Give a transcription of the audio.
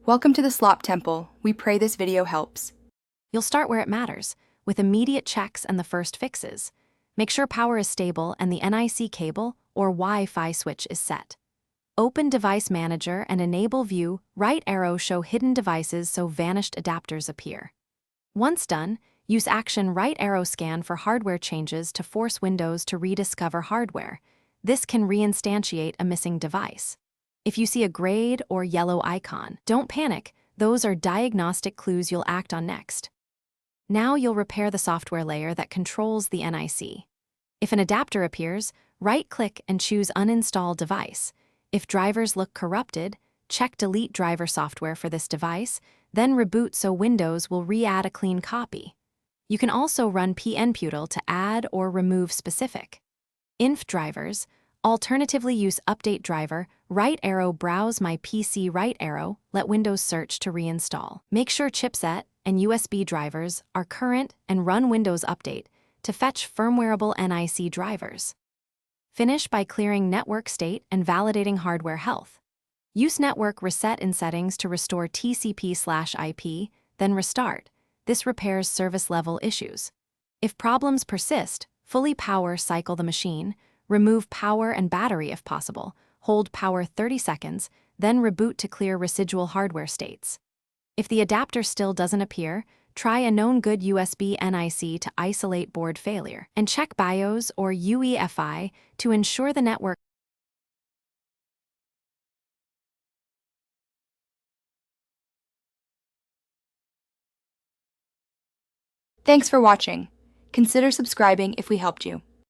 Welcome to the Slop Temple. We pray this video helps. You'll start where it matters, with immediate checks and the first fixes. Make sure power is stable and the NIC cable or Wi-Fi switch is set. Open Device Manager and enable View, right arrow show hidden devices so vanished adapters appear. Once done, use Action right arrow scan for hardware changes to force Windows to rediscover hardware. This can reinstantiate a missing device. If you see a grayed or yellow icon, don't panic. Those are diagnostic clues you'll act on next. Now you'll repair the software layer that controls the NIC. If an adapter appears, right-click and choose Uninstall Device. If drivers look corrupted, check Delete Driver Software for this device, then reboot so Windows will re-add a clean copy. You can also run pnputl to add or remove specific inf drivers. Alternatively, use Update Driver, right arrow browse My PC right arrow, let Windows search to reinstall. Make sure chipset and USB drivers are current and run Windows Update to fetch firmwareable NIC drivers. Finish by clearing network state and validating hardware health. Use Network Reset in settings to restore TCP/IP, then restart. This repairs service level issues. If problems persist, fully power cycle the machine. Remove power and battery if possible, hold power 30 seconds, then reboot to clear residual hardware states. If the adapter still doesn't appear, try a known good USB NIC to isolate board failure, and check BIOS or UEFI to ensure the network. Thanks for watching. Consider subscribing if we helped you.